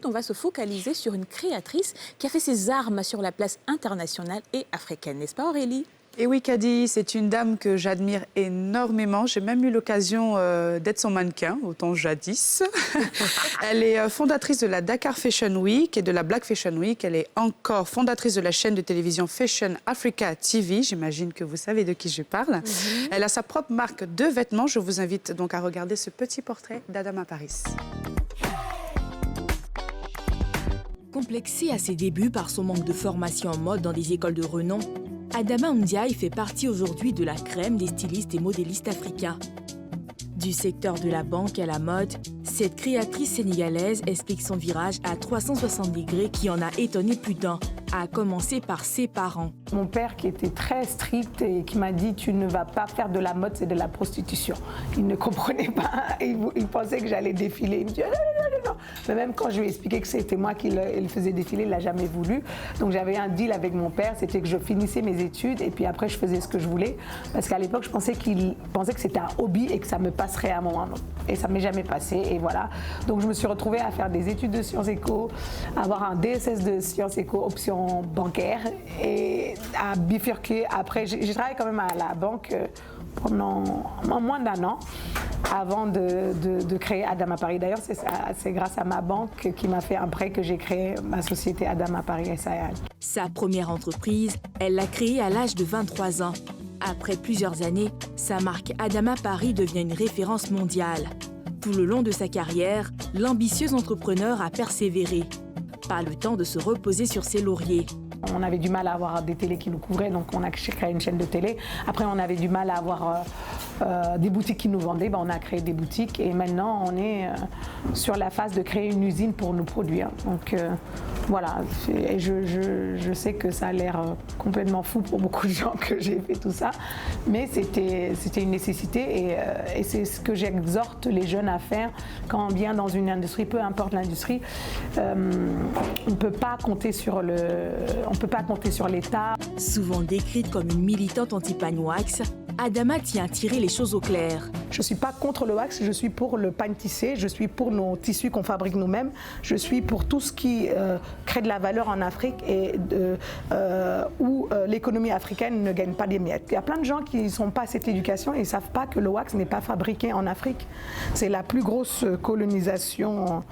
On va se focaliser sur une créatrice qui a fait ses armes sur la place internationale et africaine, n'est-ce pas Aurélie? Et oui, Kadi, c'est une dame que j'admire énormément. J'ai même eu l'occasion d'être son mannequin, autant jadis. Elle est fondatrice de la Dakar Fashion Week et de la Black Fashion Week. Elle est encore fondatrice de la chaîne de télévision Fashion Africa TV. J'imagine que vous savez de qui je parle. Elle a sa propre marque de vêtements. Je vous invite donc à regarder ce petit portrait d'Adama Paris. Complexée à ses débuts par son manque de formation en mode dans des écoles de renom, Adama Ndiaye fait partie aujourd'hui de la crème des stylistes et modélistes africains. Du secteur de la banque à la mode, cette créatrice sénégalaise explique son virage à 360 degrés qui en a étonné plus d'un, à commencer par ses parents. Mon père qui était très strict et qui m'a dit « tu ne vas pas faire de la mode, c'est de la prostitution ». Il ne comprenait pas, il pensait que j'allais défiler. Il me dit « non, non, non, non ». Mais même quand je lui ai expliqué que c'était moi qui le faisais défiler, il ne l'a jamais voulu. Donc j'avais un deal avec mon père, c'était que je finissais mes études et puis après je faisais ce que je voulais. Parce qu'à l'époque, je pensais qu'il pensait que c'était un hobby et que ça me passerait à un moment. Et ça ne m'est jamais passé et voilà. Donc je me suis retrouvée à faire des études de Sciences Éco, avoir un DSS de Sciences Éco, option bancaire et à bifurquer. Après, j'ai travaillé quand même à la banque pendant moins d'un an avant de créer Adama Paris. D'ailleurs, c'est grâce à ma banque qui m'a fait un prêt que j'ai créé ma société Adama Paris SAL. Sa première entreprise, elle l'a créée à l'âge de 23 ans. Après plusieurs années, sa marque Adama Paris devient une référence mondiale. Tout le long de sa carrière, l'ambitieuse entrepreneur a persévéré. Pas le temps de se reposer sur ses lauriers. On avait du mal à avoir des télés qui nous couvraient, donc on a créé une chaîne de télé. Après, on avait du mal à avoir des boutiques qui nous vendaient, on a créé des boutiques. Et maintenant, on est sur la phase de créer une usine pour nous produire. Donc voilà, et je sais que ça a l'air complètement fou pour beaucoup de gens que j'ai fait tout ça. Mais c'était une nécessité et c'est ce que j'exhorte les jeunes à faire quand on vient dans une industrie, peu importe l'industrie. On ne peut pas compter sur l'État. Souvent décrite comme une militante anti-pagne wax, Adama tient à tirer les choses au clair. Je ne suis pas contre le wax, je suis pour le pagne tissé, je suis pour nos tissus qu'on fabrique nous-mêmes, je suis pour tout ce qui crée de la valeur en Afrique et où l'économie africaine ne gagne pas des miettes. Il y a plein de gens qui ne sont pas à cette éducation et ne savent pas que le wax n'est pas fabriqué en Afrique. C'est la plus grosse colonisation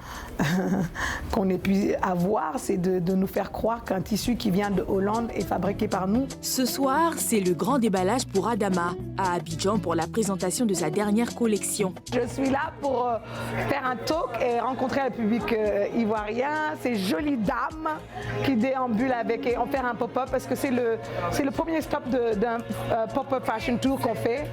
qu'on ait pu avoir, c'est de nous faire croire qu'un tissu qui vient de Hollande est fabriqué par nous. Ce soir, c'est le grand déballage pour Adama, à Abidjan pour la présentation de sa dernière collection. Je suis là pour faire un talk et rencontrer le public ivoirien, ces jolies dames qui déambulent avec et on fait un pop-up parce que c'est le premier stop d'un pop-up fashion tour qu'on fait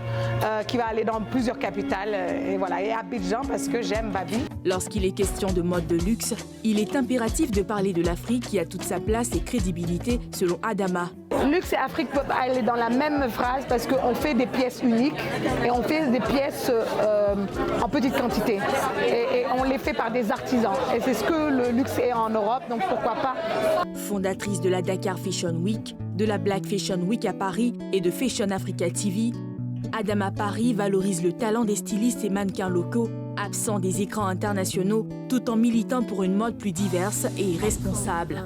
qui va aller dans plusieurs capitales et voilà, et Abidjan parce que j'aime Babi. Lorsqu'il est question de mode de luxe, il est impératif de parler de l'Afrique qui a toute sa place et crédibilité selon Adama. Luxe et Afrique peuvent aller dans la même phrase parce qu'on fait des pièces uniques et on fait des pièces en petite quantité et on les fait par des artisans et c'est ce que le luxe est en Europe, donc pourquoi pas. Fondatrice de la Dakar Fashion Week, de la Black Fashion Week à Paris et de Fashion Africa TV, Adama Paris valorise le talent des stylistes et mannequins locaux, absents des écrans internationaux, tout en militant pour une mode plus diverse et responsable.